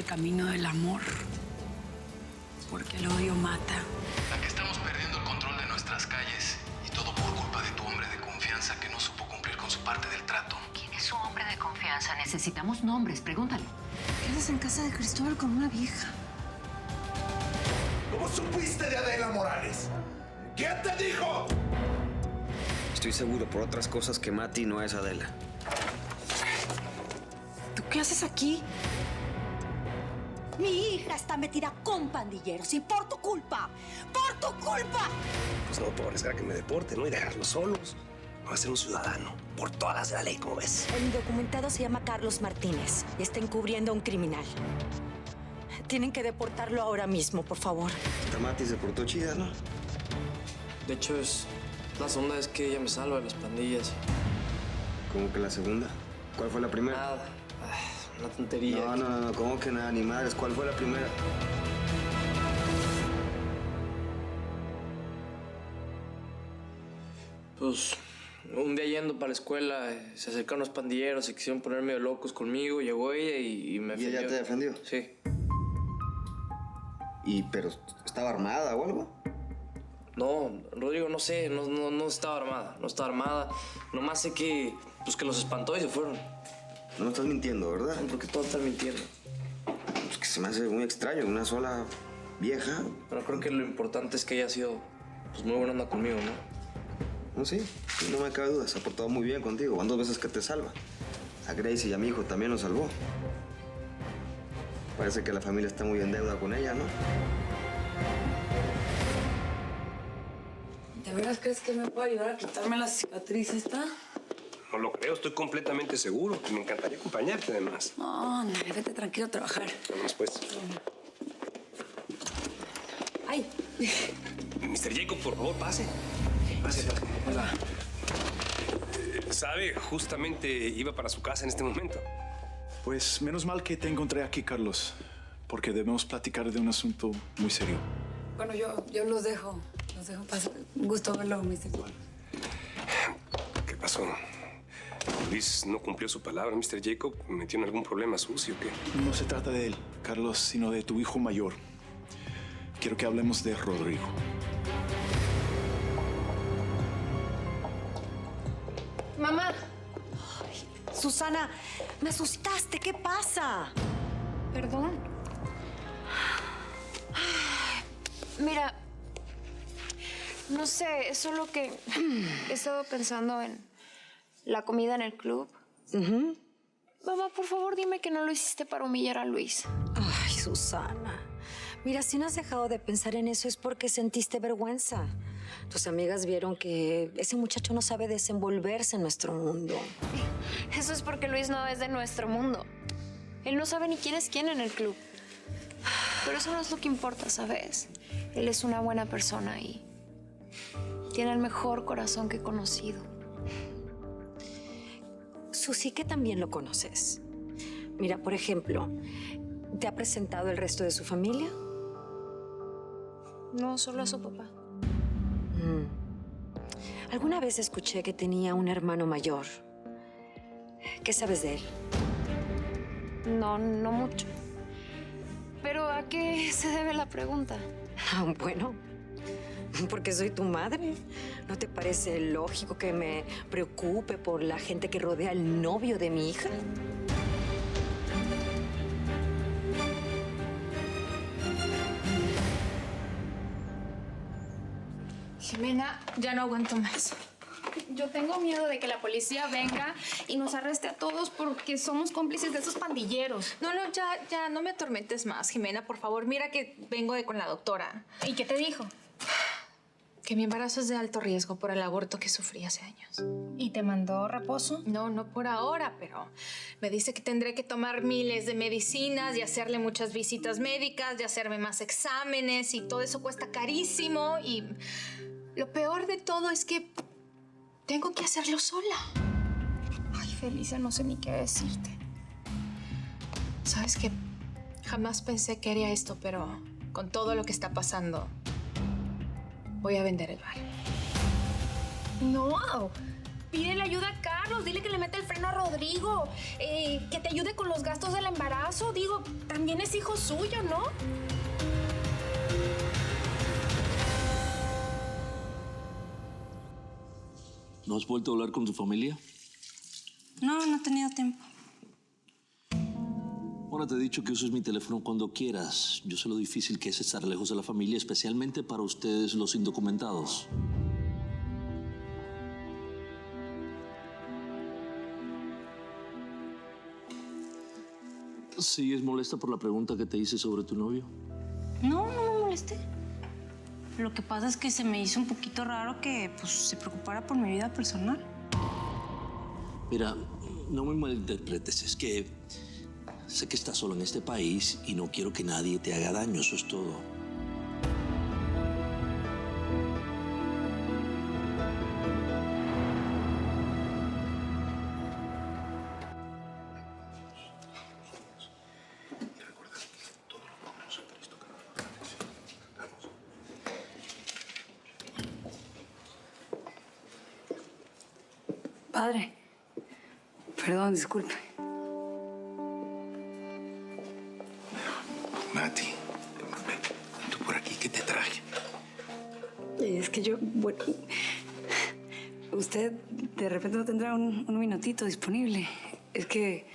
camino del amor, porque el odio mata. A que estamos perdiendo el control de nuestras calles y todo por culpa de tu hombre de confianza que no supo cumplir con su parte del trato. ¿Quién es su hombre de confianza? Necesitamos nombres, pregúntale. ¿Qué haces en casa de Cristóbal con una vieja? ¿Cómo supiste de Adela Morales? ¿Quién te dijo? Estoy seguro por otras cosas que Mati no es Adela. ¿Tú qué haces aquí? Mi hija está metida con pandilleros y por tu culpa. ¡Por tu culpa! Pues no puedo arriesgar a que me deporten, ¿no? Y dejarlos solos. No va a ser un ciudadano. Por todas las de la ley, como ves. El indocumentado se llama Carlos Martínez y está encubriendo a un criminal. Tienen que deportarlo ahora mismo, por favor. Esta Mati se portó chida, ¿no? De hecho, es la segunda vez que ella me salva de las pandillas. ¿Cómo que la segunda? ¿Cuál fue la primera? Nada. Una tontería. No. ¿Cómo que nada? Ni madres. ¿Cuál fue la primera? Pues, un día yendo para la escuela, se acercaron los pandilleros, se quisieron poner medio locos conmigo. Llegó ella y me defendió. ¿Y ella te defendió? Sí. ¿Pero estaba armada o algo? No, Rodrigo, no sé, no estaba armada. No estaba armada. Nomás sé que los espantó y se fueron. No me estás mintiendo, ¿verdad? Porque todos están mintiendo. Pues que se me hace muy extraño, una sola vieja. Pero creo que lo importante es que ella ha sido muy buena onda conmigo, ¿no? No, sí, no me cabe duda, se ha portado muy bien contigo. Van 2 veces que te salva. A Gracie y a mi hijo también lo salvó. Parece que la familia está muy en deuda con ella, ¿no? ¿De veras crees que me puede ayudar a quitarme la cicatriz esta? No lo creo, estoy completamente seguro. Me encantaría acompañarte, además. No, vete tranquilo a trabajar. Vamos, pues. ¡Ay! Mr. Jacob, por favor, pase. Pase. Hola. ¿Sabe? Justamente iba para su casa en este momento. Pues menos mal que te encontré aquí, Carlos, porque debemos platicar de un asunto muy serio. Bueno, yo los dejo. Los dejo pasar. Un gusto verlo, Mr. ¿Qué pasó? Luis no cumplió su palabra, Mr. Jacob. ¿Metió en algún problema sucio o qué? No se trata de él, Carlos, sino de tu hijo mayor. Quiero que hablemos de Rodrigo. Mamá. Ay, Susana, me asustaste. ¿Qué pasa? Perdón. Mira, no sé, es solo que he estado pensando en la comida en el club. Mamá, por favor, dime que no lo hiciste para humillar a Luis. Ay, Susana. Mira, si no has dejado de pensar en eso es porque sentiste vergüenza. Tus amigas vieron que ese muchacho no sabe desenvolverse en nuestro mundo. Eso es porque Luis no es de nuestro mundo. Él no sabe ni quién es quién en el club. Pero eso no es lo que importa, ¿sabes? Él es una buena persona y tiene el mejor corazón que he conocido. Susi, que también lo conoces. Mira, por ejemplo, ¿te ha presentado el resto de su familia? No, solo a su papá. Alguna vez escuché que tenía un hermano mayor. ¿Qué sabes de él? No mucho. ¿Pero a qué se debe la pregunta? Bueno, porque soy tu madre. ¿No te parece lógico que me preocupe por la gente que rodea al novio de mi hija? Jimena, ya no aguanto más. Yo tengo miedo de que la policía venga y nos arreste a todos porque somos cómplices de esos pandilleros. No, ya, no me atormentes más, Jimena, por favor. Mira que vengo con la doctora. ¿Y qué te dijo? Que mi embarazo es de alto riesgo por el aborto que sufrí hace años. ¿Y te mandó reposo? No por ahora, pero me dice que tendré que tomar miles de medicinas y hacerle muchas visitas médicas y hacerme más exámenes y todo eso cuesta carísimo y lo peor de todo es que tengo que hacerlo sola. Ay, Felicia, no sé ni qué decirte. ¿Sabes qué? Jamás pensé que haría esto, pero con todo lo que está pasando, voy a vender el bar. No, Pídele ayuda a Carlos, dile que le meta el freno a Rodrigo, que te ayude con los gastos del embarazo. Digo, también es hijo suyo, ¿no? ¿No has vuelto a hablar con tu familia? No, no he tenido tiempo. Ahora te he dicho que uses mi teléfono cuando quieras. Yo sé lo difícil que es estar lejos de la familia, especialmente para ustedes los indocumentados. ¿Sigues molesta por la pregunta que te hice sobre tu novio? No, no me molesté. Lo que pasa es que se me hizo un poquito raro que pues, se preocupara por mi vida personal. Mira, no me malinterpretes. Es que sé que estás solo en este país y no quiero que nadie te haga daño. Eso es todo. Padre, perdón, disculpe. Mati, tú por aquí, ¿qué te traje? Es que yo, bueno, usted de repente no tendrá un minutito disponible. Es que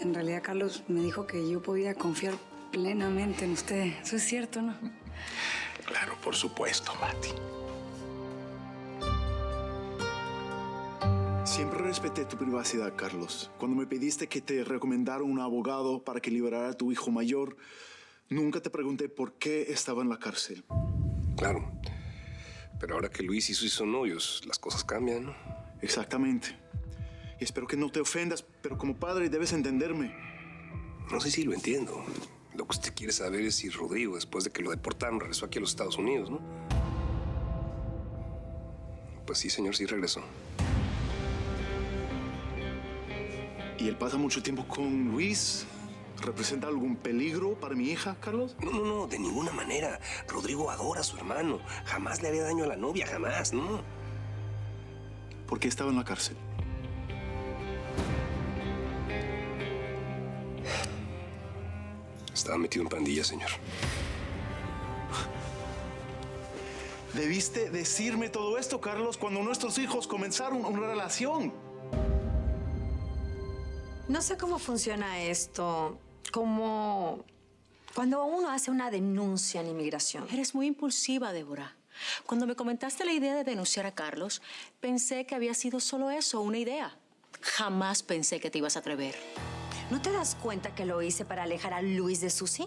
en realidad Carlos me dijo que yo podía confiar plenamente en usted. Eso es cierto, ¿no? Claro, por supuesto, Mati. Siempre respeté tu privacidad, Carlos. Cuando me pediste que te recomendara un abogado para que liberara a tu hijo mayor, nunca te pregunté por qué estaba en la cárcel. Claro. Pero ahora que Luis y Susi son novios, las cosas cambian, ¿no? Exactamente. Y espero que no te ofendas, pero como padre debes entenderme. No sé si lo entiendo. Lo que usted quiere saber es si Rodrigo, después de que lo deportaron, regresó aquí a los Estados Unidos, ¿no? Pues sí, señor, sí regresó. ¿Y él pasa mucho tiempo con Luis? ¿Representa algún peligro para mi hija, Carlos? No, de ninguna manera. Rodrigo adora a su hermano. Jamás le haría daño a la novia, jamás, ¿no? ¿Por qué estaba en la cárcel? Estaba metido en pandilla, señor. Debiste decirme todo esto, Carlos, cuando nuestros hijos comenzaron una relación. No sé cómo funciona esto, como cuando uno hace una denuncia en inmigración. Eres muy impulsiva, Débora. Cuando me comentaste la idea de denunciar a Carlos, pensé que había sido solo eso, una idea. Jamás pensé que te ibas a atrever. ¿No te das cuenta que lo hice para alejar a Luis de Susi?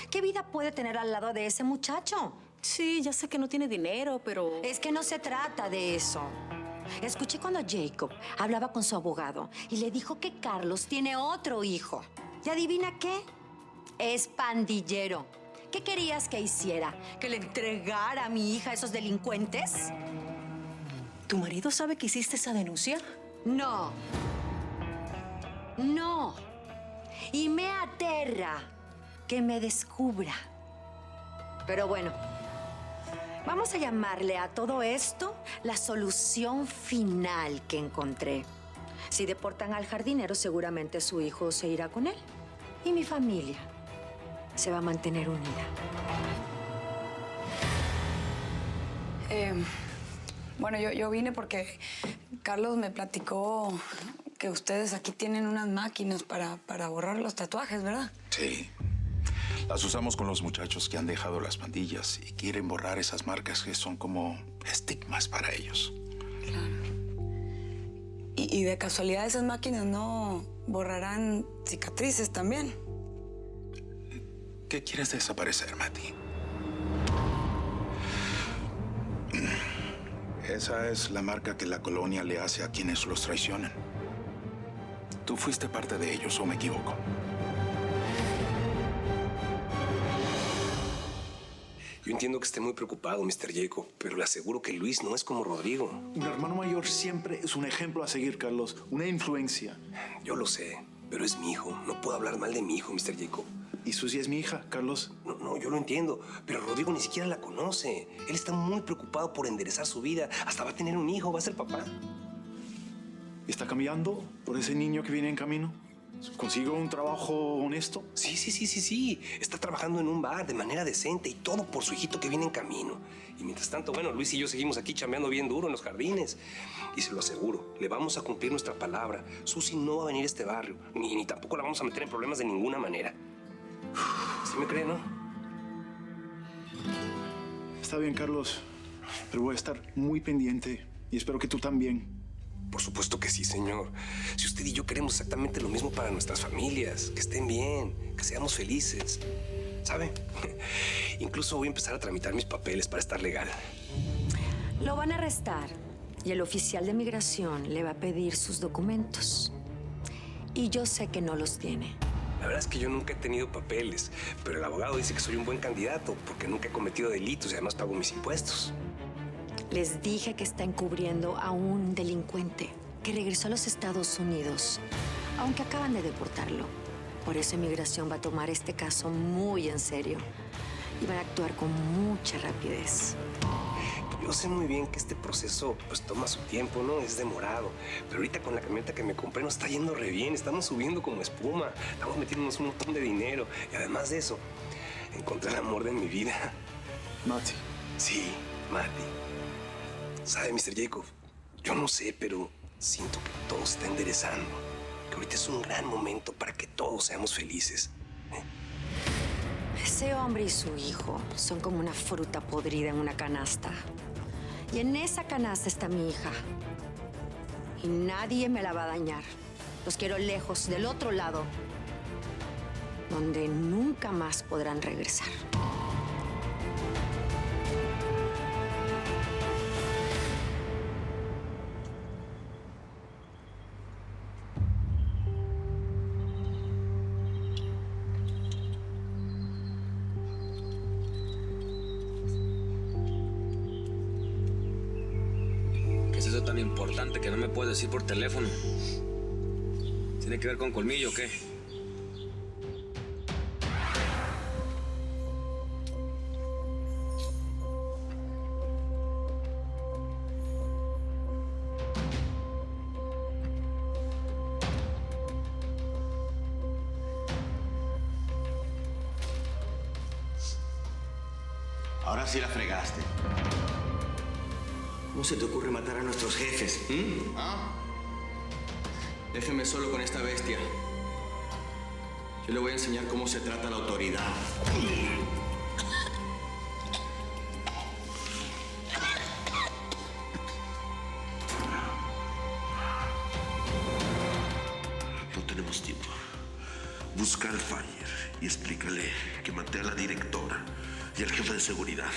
¿Qué vida puede tener al lado de ese muchacho? Sí, ya sé que no tiene dinero, pero... Es que no se trata de eso. Escuché cuando Jacob hablaba con su abogado y le dijo que Carlos tiene otro hijo. ¿Y adivina qué? Es pandillero. ¿Qué querías que hiciera? ¿Que le entregara a mi hija a esos delincuentes? ¿Tu marido sabe que hiciste esa denuncia? No. No. Y me aterra que me descubra. Pero bueno, vamos a llamarle a todo esto la solución final que encontré. Si deportan al jardinero, seguramente su hijo se irá con él. Y mi familia se va a mantener unida. Bueno, yo vine porque Carlos me platicó que ustedes aquí tienen unas máquinas para borrar los tatuajes, ¿verdad? Sí. Las usamos con los muchachos que han dejado las pandillas y quieren borrar esas marcas que son como estigmas para ellos. Claro. Y de casualidad esas máquinas no borrarán cicatrices también. ¿Qué quieres desaparecer, Mati? Esa es la marca que la colonia le hace a quienes los traicionan. Tú fuiste parte de ellos, ¿o me equivoco? Yo entiendo que esté muy preocupado, Mr. Jacob, pero le aseguro que Luis no es como Rodrigo. Un hermano mayor siempre es un ejemplo a seguir, Carlos. Una influencia. Yo lo sé, pero es mi hijo. No puedo hablar mal de mi hijo, Mr. Jacob. ¿Y Susi es mi hija, Carlos? No, yo lo entiendo, pero Rodrigo ni siquiera la conoce. Él está muy preocupado por enderezar su vida. Hasta va a tener un hijo, va a ser papá. ¿Está cambiando por ese niño que viene en camino? ¿Consigo un trabajo honesto? Sí. Está trabajando en un bar de manera decente y todo por su hijito que viene en camino. Y mientras tanto, bueno, Luis y yo seguimos aquí chambeando bien duro en los jardines. Y se lo aseguro, le vamos a cumplir nuestra palabra. Susi no va a venir a este barrio, ni tampoco la vamos a meter en problemas de ninguna manera. ¿Sí me cree, no? Está bien, Carlos, pero voy a estar muy pendiente y espero que tú también. Por supuesto que sí, señor. Si usted y yo queremos exactamente lo mismo para nuestras familias, que estén bien, que seamos felices. ¿Sabe? Incluso voy a empezar a tramitar mis papeles para estar legal. Lo van a arrestar y el oficial de migración le va a pedir sus documentos. Y yo sé que no los tiene. La verdad es que yo nunca he tenido papeles, pero el abogado dice que soy un buen candidato porque nunca he cometido delitos y además pago mis impuestos. Les dije que está encubriendo a un delincuente que regresó a los Estados Unidos, aunque acaban de deportarlo. Por eso Inmigración va a tomar este caso muy en serio y van a actuar con mucha rapidez. Yo sé muy bien que este proceso pues toma su tiempo, ¿no? Es demorado. Pero ahorita con la camioneta que me compré nos está yendo re bien. Estamos subiendo como espuma. Estamos metiéndonos un montón de dinero. Y además de eso, encontré el amor de mi vida. Mati. Sí, Mati. ¿Sabe, Mr. Jacob? Yo no sé, pero siento que todo se está enderezando. Que ahorita es un gran momento para que todos seamos felices. Ese hombre y su hijo son como una fruta podrida en una canasta. Y en esa canasta está mi hija. Y nadie me la va a dañar. Los quiero lejos, del otro lado, donde nunca más podrán regresar. ¿Qué es eso tan importante que no me puedes decir por teléfono? ¿Tiene que ver con colmillo o qué? Ahora sí la fregaste. ¿Cómo se te ocurre matar a nuestros jefes? ¿Ah? Déjeme solo con esta bestia. Yo le voy a enseñar cómo se trata la autoridad. No tenemos tiempo. Busca al Fire y explícale que maté a la directora y al jefe de seguridad.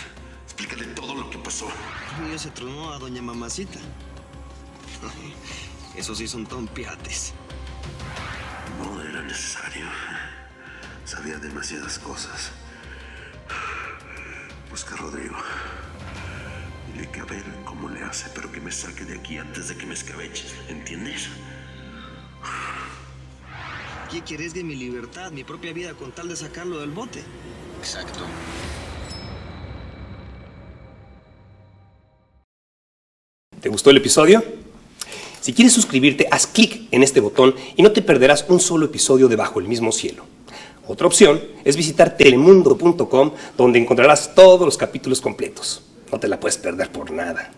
Explícale todo lo que pasó. Ya se tronó a doña Mamacita. Esos sí son tompiates. No era necesario. Sabía demasiadas cosas. Busca a Rodrigo. Dile que a ver cómo le hace, pero que me saque de aquí antes de que me escabeches. ¿Entiendes? ¿Quién que arriesgue mi libertad, mi propia vida, con tal de sacarlo del bote? Exacto. ¿Te gustó el episodio? Si quieres suscribirte, haz clic en este botón y no te perderás un solo episodio de Bajo el Mismo Cielo. Otra opción es visitar telemundo.com, donde encontrarás todos los capítulos completos. No te la puedes perder por nada.